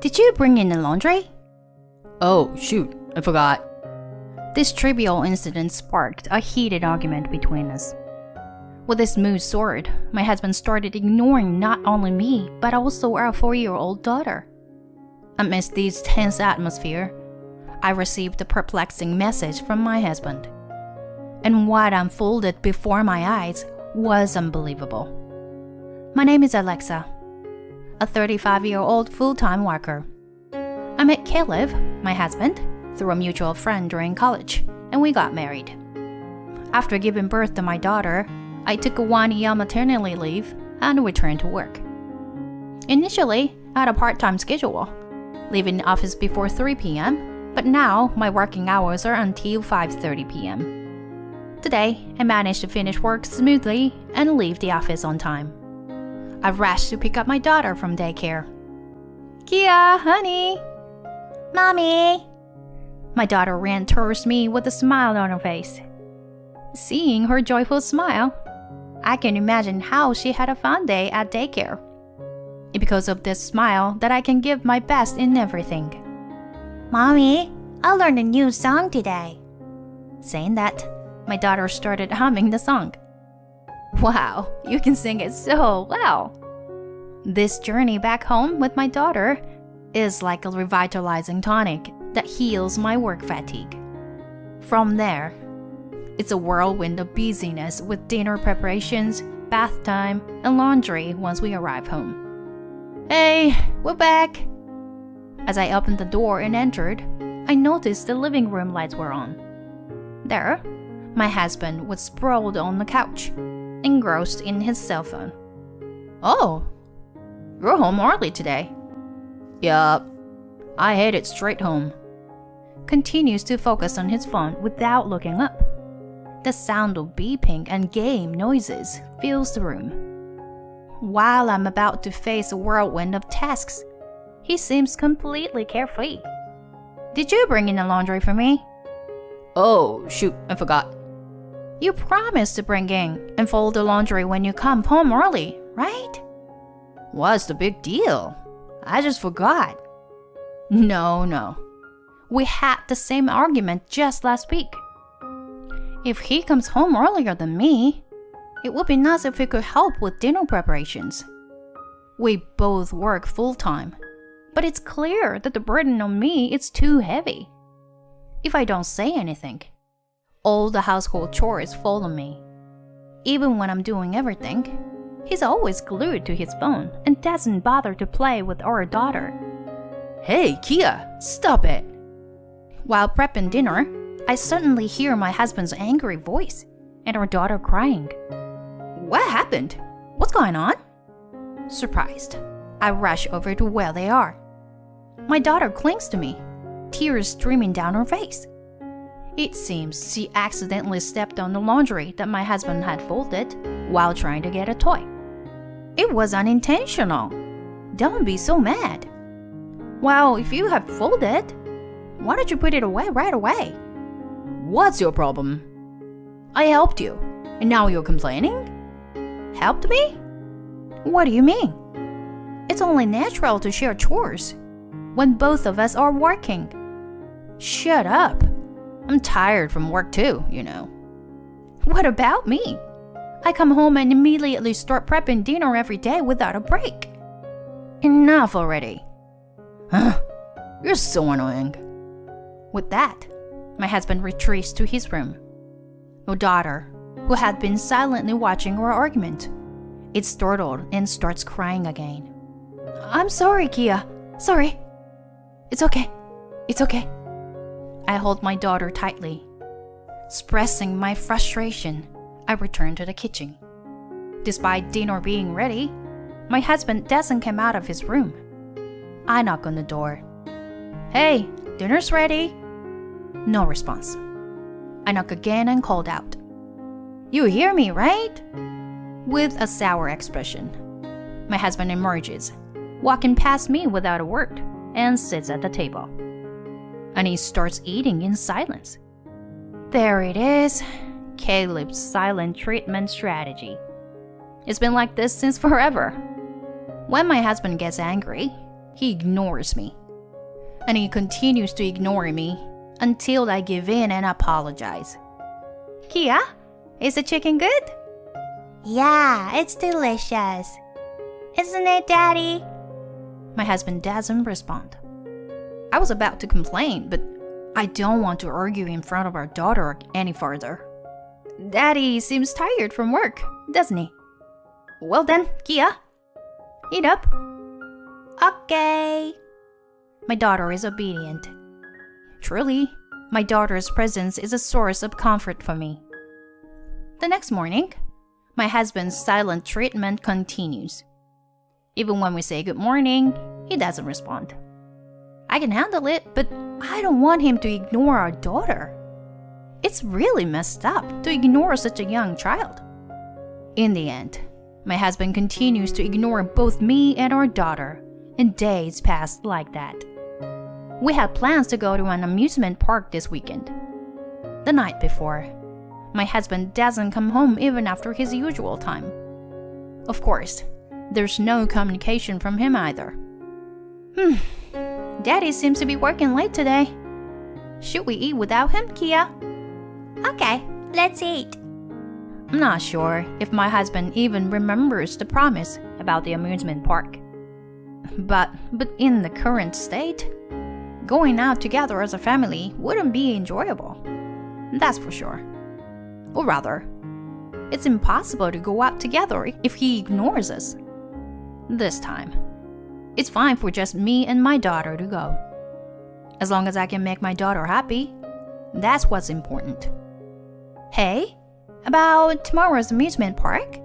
Did you bring in the laundry? Oh, shoot, I forgot. This trivial incident sparked a heated argument between us. With this mood soared, my husband started ignoring not only me, but also our 4-year-old daughter. Amidst this tense atmosphere, I received a perplexing message from my husband. And what unfolded before my eyes was unbelievable. My name is Alexa, a 35-year-old full-time worker. I met Caleb, my husband, through a mutual friend during college, and we got married. After giving birth to my daughter, I took a 1-year maternity leave and returned to work. Initially, I had a part-time schedule, leaving the office before 3 p.m., but now my working hours are until 5:30 p.m. Today, I managed to finish work smoothly and leave the office on time. I rushed to pick up my daughter from daycare. Kia, honey! Mommy! My daughter ran towards me with a smile on her face. Seeing her joyful smile, I can imagine how she had a fun day at daycare. It's because of this smile that I can give my best in everything. Mommy, I learned a new song today. Saying that, my daughter started humming the song. Wow, you can sing it so well. This journey back home with my daughter is like a revitalizing tonic that heals my work fatigue. From there, it's a whirlwind of busyness with dinner preparations, bath time, and laundry once we arrive home. Hey, we're back! As I opened the door and entered, I noticed the living room lights were on. There, my husband was sprawled on the couch, engrossed in his cell phone. Oh, you're home early today. Yup, I headed straight home. Continues to focus on his phone without looking up. The sound of beeping and game noises fills the room. While I'm about to face a whirlwind of tasks, he seems completely carefree. Did you bring in the laundry for me? Oh, shoot, I forgot. You promised to bring in and fold the laundry when you come home early, right? What's the big deal? I just forgot. No. We had the same argument just last week. If he comes home earlier than me, it would be nice if he could help with dinner preparations. We both work full-time, but it's clear that the burden on me is too heavy. If I don't say anything, all the household chores fall on me. Even when I'm doing everything, he's always glued to his phone and doesn't bother to play with our daughter. Hey, Kia, stop it! While prepping dinner, I suddenly hear my husband's angry voice and our daughter crying. What happened? What's going on? Surprised, I rush over to where they are. My daughter clings to me, tears streaming down her face. It seems she accidentally stepped on the laundry that my husband had folded while trying to get a toy. It was unintentional. Don't be so mad. Well, if you have folded, why don't you put it away right away? What's your problem? I helped you, and now you're complaining? Helped me? What do you mean? It's only natural to share chores when both of us are working. Shut up. I'm tired from work too, you know. What about me? I come home and immediately start prepping dinner every day without a break. Enough already. Huh? You're so annoying. With that, my husband retreats to his room. Our daughter, who had been silently watching our argument, is startled and starts crying again. I'm sorry, Kia. Sorry. It's okay. I hold my daughter tightly. Expressing my frustration, I return to the kitchen. Despite dinner being ready, my husband doesn't come out of his room. I knock on the door. Hey, dinner's ready. No response. I knock again and called out. You hear me, right? With a sour expression, my husband emerges, walking past me without a word, and sits at the table. And he starts eating in silence. There it is, Caleb's silent treatment strategy. It's been like this since forever. When my husband gets angry, he ignores me. And he continues to ignore me until I give in and apologize. Kia, is the chicken good? Yeah, it's delicious. Isn't it, Daddy? My husband doesn't respond. I was about to complain, but I don't want to argue in front of our daughter any further. Daddy seems tired from work, doesn't he? Well then, Kia, eat up. Okay. My daughter is obedient. Truly, my daughter's presence is a source of comfort for me. The next morning, my husband's silent treatment continues. Even when we say good morning, he doesn't respond. I can handle it, but I don't want him to ignore our daughter. It's really messed up to ignore such a young child. In the end, my husband continues to ignore both me and our daughter, and days passed like that. We had plans to go to an amusement park this weekend. The night before, my husband doesn't come home even after his usual time. Of course, there's no communication from him either. Daddy seems to be working late today. Should we eat without him, Kia? Okay, let's eat. I'm not sure if my husband even remembers the promise about the amusement park. But in the current state, going out together as a family wouldn't be enjoyable. That's for sure. Or rather, it's impossible to go out together if he ignores us. This time, it's fine for just me and my daughter to go. As long as I can make my daughter happy, that's what's important. Hey, about tomorrow's amusement park?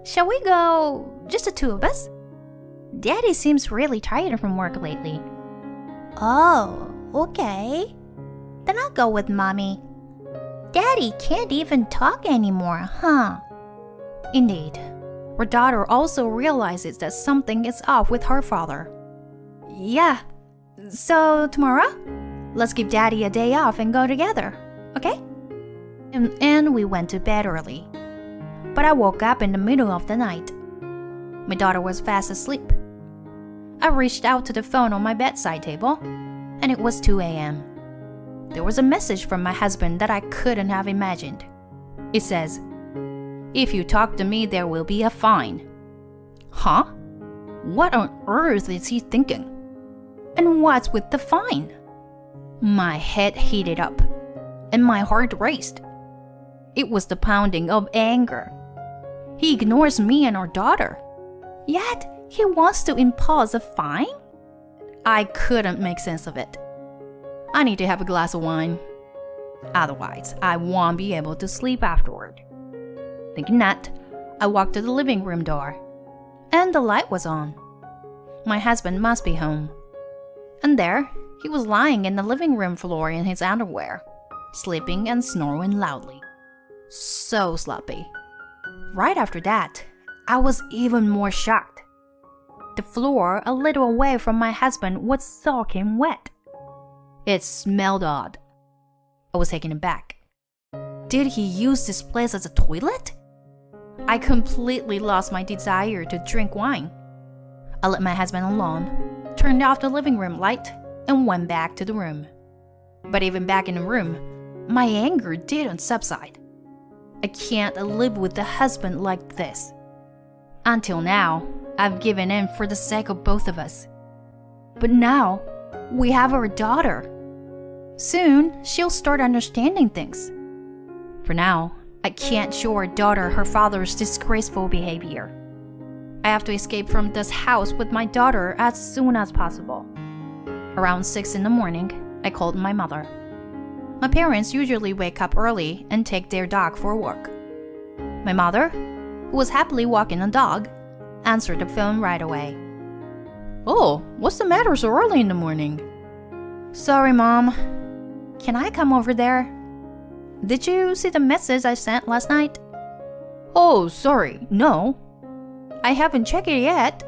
Shall we go just the two of us? Daddy seems really tired from work lately. Oh, okay. Then I'll go with Mommy. Daddy can't even talk anymore, huh? Indeed. Our daughter also realizes that something is off with her father. Yeah. So tomorrow, let's give Daddy a day off and go together, okay? And we went to bed early. But I woke up in the middle of the night. My daughter was fast asleep. I reached out to the phone on my bedside table, and it was 2 a.m. There was a message from my husband that I couldn't have imagined. It says, "If you talk to me, there will be a fine." Huh? What on earth is he thinking? And what's with the fine? My head heated up, and my heart raced. It was the pounding of anger. He ignores me and our daughter, yet he wants to impose a fine? I couldn't make sense of it. I need to have a glass of wine. Otherwise, I won't be able to sleep afterward. Thinking that, I walked to the living room door, and the light was on. My husband must be home. And there, he was lying in the living room floor in his underwear, sleeping and snoring loudly. So sloppy. Right after that, I was even more shocked. The floor a little away from my husband was soaking wet. It smelled odd. I was taken aback. Did he use this place as a toilet? I completely lost my desire to drink wine. I let my husband alone, turned off the living room light, and went back to the room. But even back in the room, my anger didn't subside. I can't live with a husband like this. Until now, I've given in for the sake of both of us. But now, we have our daughter. Soon, she'll start understanding things. For now, I can't show our daughter her father's disgraceful behavior. I have to escape from this house with my daughter as soon as possible. Around 6 in the morning, I called my mother. My parents usually wake up early and take their dog for a walk. My mother, who was happily walking the dog, answered the phone right away. "Oh, what's the matter so early in the morning?" "Sorry, Mom. Can I come over there? Did you see the message I sent last night?" "Oh, sorry, no. I haven't checked it yet.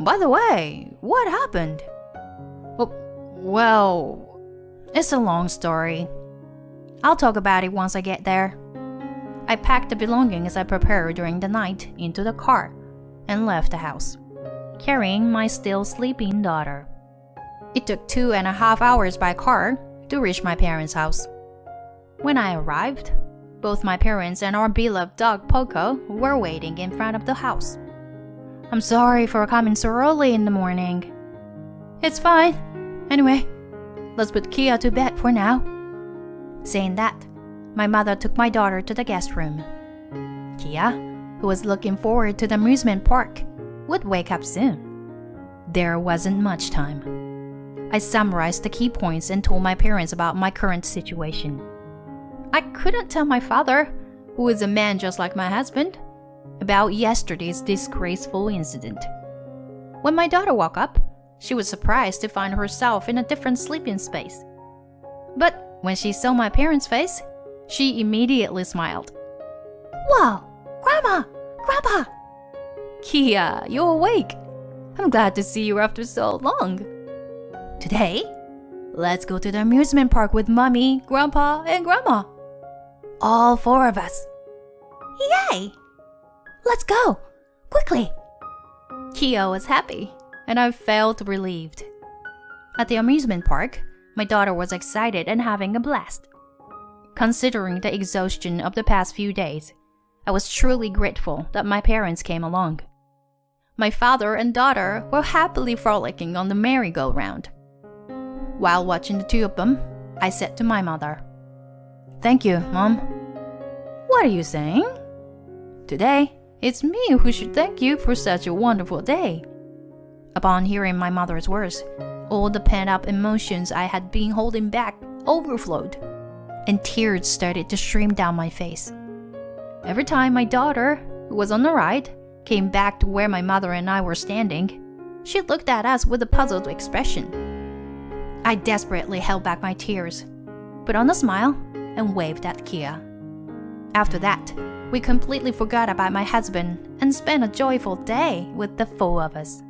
By the way, what happened?" "Oh, well, it's a long story. I'll talk about it once I get there." I packed the belongings I prepared during the night into the car and left the house. carrying my still sleeping daughter. It took 2.5 hours by car to reach my parents' house. When I arrived, both my parents and our beloved dog Poco were waiting in front of the house. I'm sorry for coming so early in the morning. It's fine. Anyway, let's put Kia to bed for now. Saying that, my mother took my daughter to the guest room. Kia, who was looking forward to the amusement park, would wake up soon. There wasn't much time. I summarized the key points and told my parents about my current situation. I couldn't tell my father, who is a man just like my husband, about yesterday's disgraceful incident. When my daughter woke up, she was surprised to find herself in a different sleeping space. But when she saw my parents' face, she immediately smiled. Whoa! Grandma! Grandpa! Kia, you're awake. I'm glad to see you after so long. Today, let's go to the amusement park with Mommy, Grandpa, and Grandma. All 4 of us. Yay! Let's go! Quickly! Kia was happy, and I felt relieved. At the amusement park, my daughter was excited and having a blast. Considering the exhaustion of the past few days, I was truly grateful that my parents came along. My father and daughter were happily frolicking on the merry-go-round. While watching the 2 of them, I said to my mother, "Thank you, Mom." "What are you saying?" "Today, it's me who should thank you for such a wonderful day." Upon hearing my mother's words, all the pent-up emotions I had been holding back overflowed, and tears started to stream down my face. Every time my daughter, who was on the ride, came back to where my mother and I were standing, she looked at us with a puzzled expression. I desperately held back my tears, put on a smile, and waved at Kia. After that, we completely forgot about my husband and spent a joyful day with the 4 of us.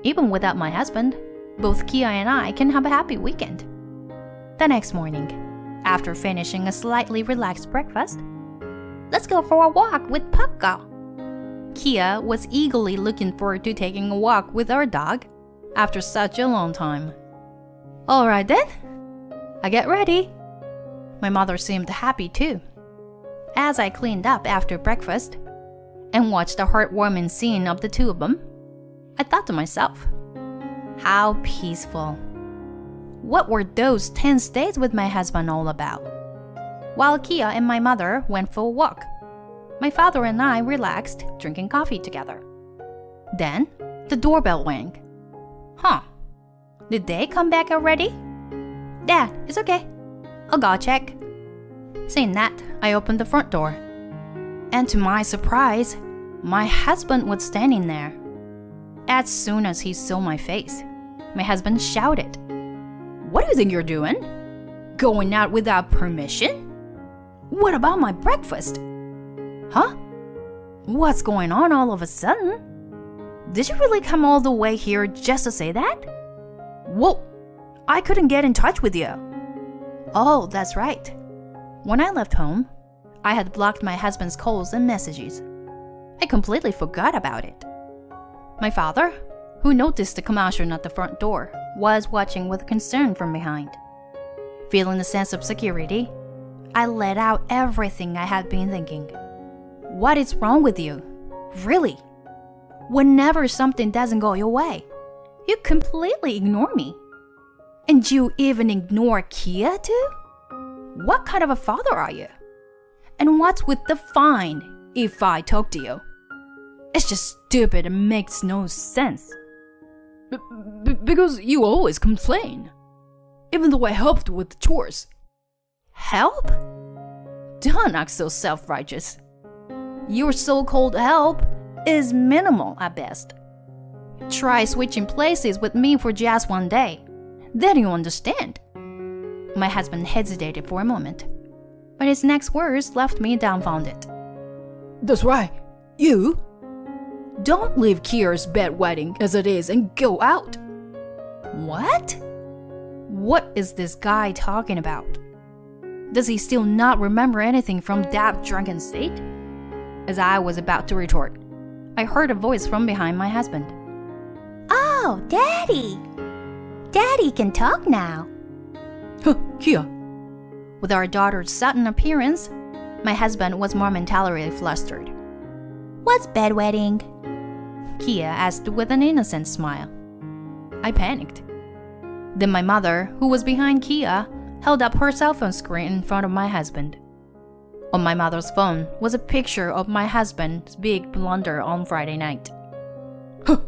Even without my husband, both Kia and I can have a happy weekend. The next morning, after finishing a slightly relaxed breakfast, let's go for a walk with Poco. Kia was eagerly looking forward to taking a walk with our dog after such a long time. All right then, I get ready. My mother seemed happy too. As I cleaned up after breakfast and watched the heartwarming scene of the 2 of them, I thought to myself, how peaceful. What were those tense days with my husband all about? While Kia and my mother went for a walk, my father and I relaxed, drinking coffee together. Then, the doorbell rang. Huh. Did they come back already? Dad, it's okay. I'll go check. Saying that, I opened the front door. And to my surprise, my husband was standing there. As soon as he saw my face, my husband shouted, "What do you think you're doing? Going out without permission? What about my breakfast? Huh? What's going on all of a sudden? Did you really come all the way here just to say that? Whoa, I couldn't get in touch with you." Oh, that's right. When I left home, I had blocked my husband's calls and messages. I completely forgot about it. My father, who noticed the commotion at the front door, was watching with concern from behind. Feeling a sense of security, I let out everything I had been thinking. What is wrong with you? Really? Whenever something doesn't go your way, you completely ignore me. And you even ignore Kia too? What kind of a father are you? And what's with the fine if I talk to you? It's just stupid and makes no sense. Because you always complain. Even though I helped with the chores. Help? Don't act so self-righteous. Your so-called help is minimal at best. Try switching places with me for just one day. Then you understand. My husband hesitated for a moment, but his next words left me dumbfounded. That's right. You? Don't leave Kia's bed waiting as it is and go out. What? What is this guy talking about? Does he still not remember anything from that drunken state? As I was about to retort, I heard a voice from behind my husband. Oh, Daddy! Daddy can talk now. Huh, Kia. With our daughter's sudden appearance, my husband was momentarily flustered. What's bedwetting? Kia asked with an innocent smile. I panicked. Then my mother, who was behind Kia, held up her cell phone screen in front of my husband. On my mother's phone was a picture of my husband's big blunder on Friday night. Huh,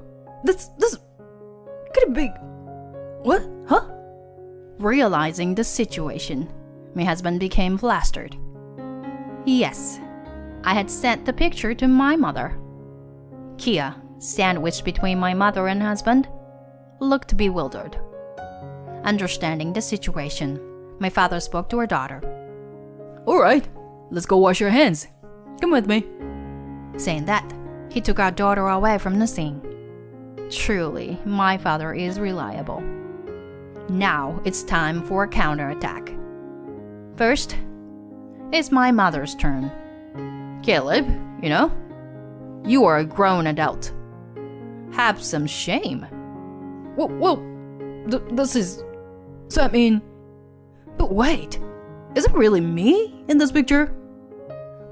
this could it be? What? Huh? Realizing the situation, my husband became flustered. Yes, I had sent the picture to my mother. Kia, sandwiched between my mother and husband, looked bewildered. Understanding the situation, my father spoke to our daughter. All right, let's go wash your hands. Come with me. Saying that, he took our daughter away from the scene. Truly, my father is reliable. Now it's time for a counterattack. First, it's my mother's turn. Caleb, you are a grown adult. Have some shame. Well, this is... So I mean... But wait, is it really me in this picture?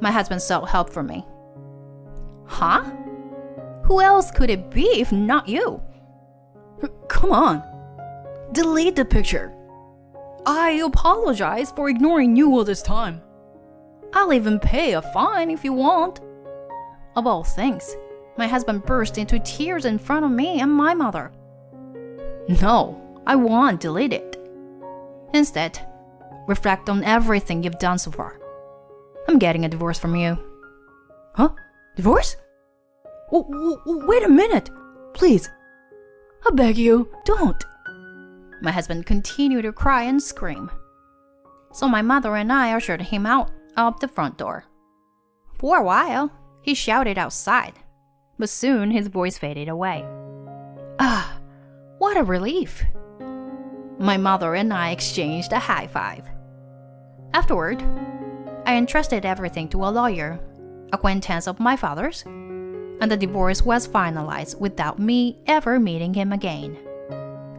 My husband sought help from me. Huh? Who else could it be if not you? Come on. Delete the picture. I apologize for ignoring you all this time. I'll even pay a fine if you want. Of all things, my husband burst into tears in front of me and my mother. No, I won't delete it. Instead, reflect on everything you've done so far. I'm getting a divorce from you. Huh? Divorce? Wait a minute. Please. I beg you, don't. My husband continued to cry and scream. So my mother and I ushered him out of the front door. For a while, he shouted outside, but soon his voice faded away. Ah, what a relief. My mother and I exchanged a high five. Afterward, I entrusted everything to a lawyer, acquaintance of my father's, and the divorce was finalized without me ever meeting him again.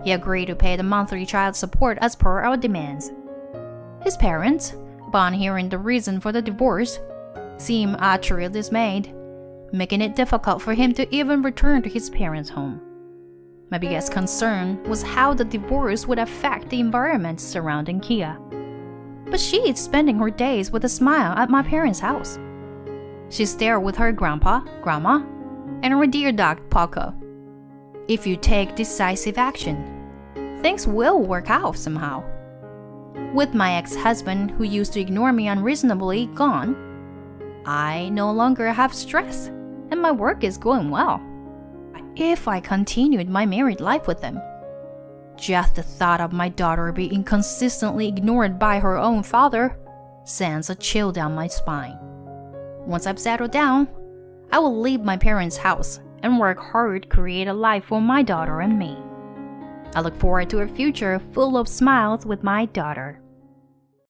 He agreed to pay the monthly child support as per our demands. His parents, upon hearing the reason for the divorce, seemed utterly dismayed, making it difficult for him to even return to his parents' home. My biggest concern was how the divorce would affect the environment surrounding Kia. But she is spending her days with a smile at my parents' house. She's there with her grandpa, grandma, and her dear dog, Paco. If you take decisive action, things will work out somehow. With my ex-husband, who used to ignore me unreasonably, gone, I no longer have stress, and my work is going well. If I continued my married life with him, just the thought of my daughter being consistently ignored by her own father sends a chill down my spine. Once I've settled down, I will leave my parents' house and work hard to create a life for my daughter and me. I look forward to a future full of smiles with my daughter.